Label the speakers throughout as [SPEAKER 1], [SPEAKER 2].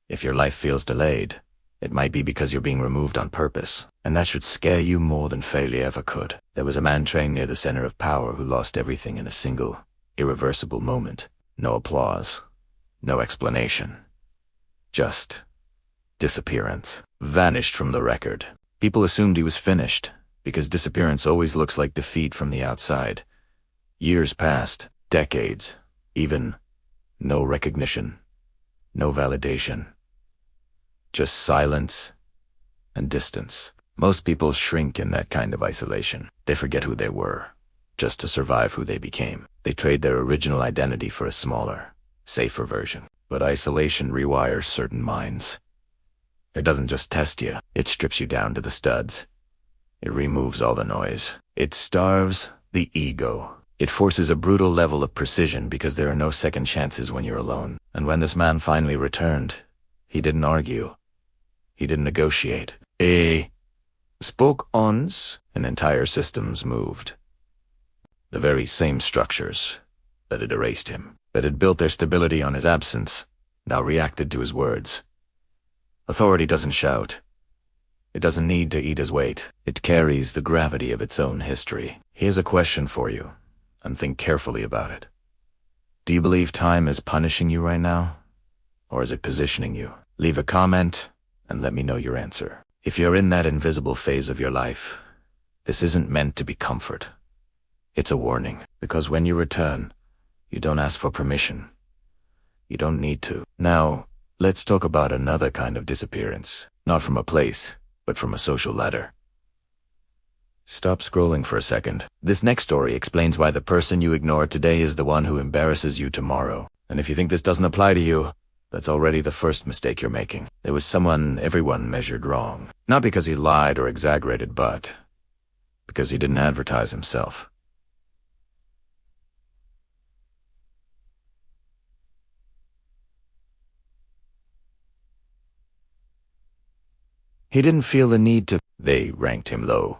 [SPEAKER 1] If your life feels delayed, it might be because you're being removed on purpose, and that should scare you more than failure ever could. There was a man trained near the center of power who lost everything in a single, irreversible moment. No applause, no explanation. Just disappearance. Vanished from the record. People assumed he was finished, because disappearance always looks like defeat from the outside. Years passed, decades, even no recognition, no validation. Just silence and distance. Most people shrink in that kind of isolation. They forget who they were, just to survive who they became. They trade their original identity for a smaller, safer version. But isolation rewires certain minds. It doesn't just test you, it strips you down to the studs. It removes all the noise. It starves the ego. It forces a brutal level of precision because there are no second chances when you're alone. And when this man finally returned, he didn't argue. He didn't negotiate. He spoke once, and entire systems moved. The very same structures that had erased him, that had built their stability on his absence, now reacted to his words. Authority doesn't shout. It doesn't need to eat his weight. It carries the gravity of its own history. Here's a question for you, and think carefully about it. Do you believe time is punishing you right now? Or is it positioning you? Leave a comment and let me know your answer. If you're in that invisible phase of your life, this isn't meant to be comfort. It's a warning, because when you return, you don't ask for permission. You don't need to. Now, let's talk about another kind of disappearance. Not from a place, but from a social ladder. Stop scrolling for a second. This next story explains why the person you ignore today is the one who embarrasses you tomorrow. And if you think this doesn't apply to you, that's already the first mistake you're making. There was someone everyone measured wrong. Not because he lied or exaggerated, but because he didn't advertise himself. He didn't feel the need to. They ranked him low.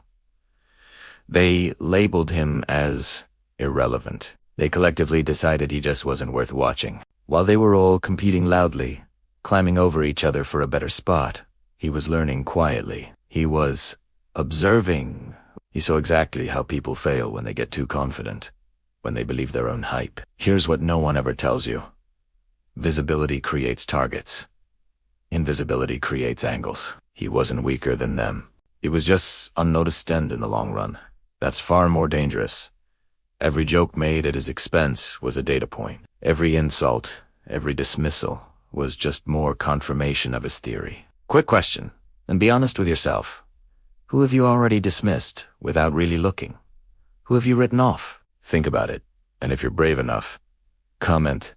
[SPEAKER 1] They labeled him as irrelevant. They collectively decided he just wasn't worth watching. While they were all competing loudly, climbing over each other for a better spot, he was learning quietly. He was observing. He saw exactly how people fail when they get too confident, when they believe their own hype. Here's what no one ever tells you. Visibility creates targets. Invisibility creates angles. He wasn't weaker than them. He was just unnoticed end in the long run. That's far more dangerous. Every joke made at his expense was a data point. Every insult, every dismissal was just more confirmation of his theory. Quick question, and be honest with yourself. Who have you already dismissed without really looking? Who have you written off? Think about it, and if you're brave enough, comment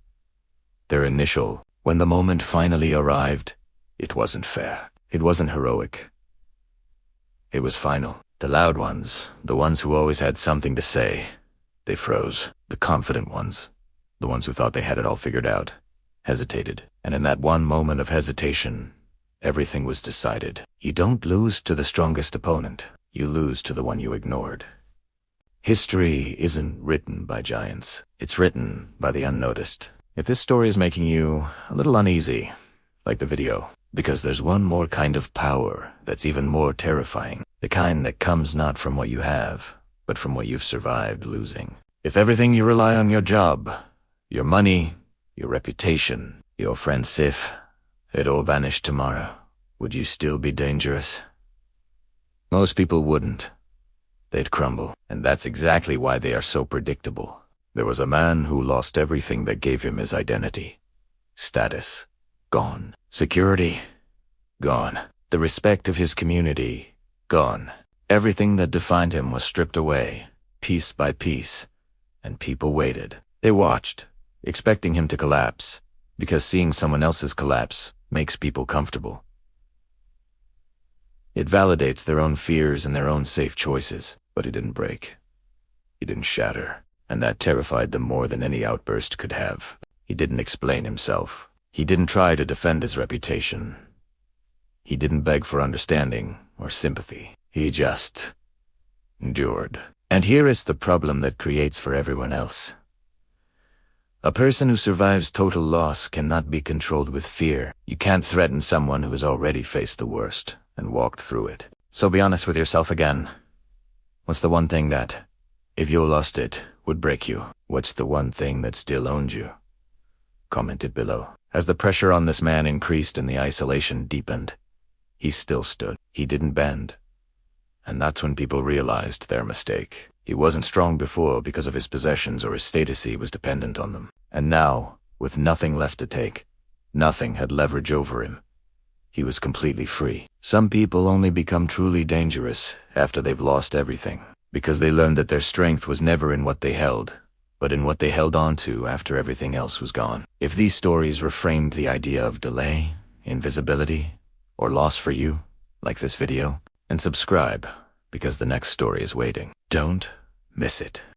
[SPEAKER 1] their initial. When the moment finally arrived, it wasn't fair. It wasn't heroic. It was final. The loud ones, the ones who always had something to say, they froze. The confident ones, the ones who thought they had it all figured out, hesitated. And in that one moment of hesitation, everything was decided. You don't lose to the strongest opponent. You lose to the one you ignored. History isn't written by giants. It's written by the unnoticed. If this story is making you a little uneasy, like the video, because there's one more kind of power that's even more terrifying. The kind that comes not from what you have, but from what you've survived losing. If everything you rely on, your job, your money, your reputation, your friend Sif, it all vanished tomorrow, would you still be dangerous? Most people wouldn't. They'd crumble. And that's exactly why they are so predictable. There was a man who lost everything that gave him his identity. Status, gone. Security, gone. The respect of his community, gone. Everything that defined him was stripped away, piece by piece, and people waited. They watched, expecting him to collapse, because seeing someone else's collapse makes people comfortable. It validates their own fears and their own safe choices, but he didn't break. He didn't shatter, and that terrified them more than any outburst could have. He didn't explain himself. He didn't try to defend his reputation. He didn't beg for understanding or sympathy. He just endured. And here is the problem that creates for everyone else. A person who survives total loss cannot be controlled with fear. You can't threaten someone who has already faced the worst and walked through it. So be honest with yourself again. What's the one thing that, if you lost it, would break you? What's the one thing that still owned you? Comment it below. As the pressure on this man increased and the isolation deepened, he still stood. He didn't bend. And that's when people realized their mistake. He wasn't strong before because of his possessions or his status. He was dependent on them. And now, with nothing left to take, nothing had leverage over him. He was completely free. Some people only become truly dangerous after they've lost everything, because they learned that their strength was never in what they held, but in what they held on to after everything else was gone. If these stories reframed the idea of delay, invisibility, or loss for you, like this video, and subscribe, because the next story is waiting. Don't miss it.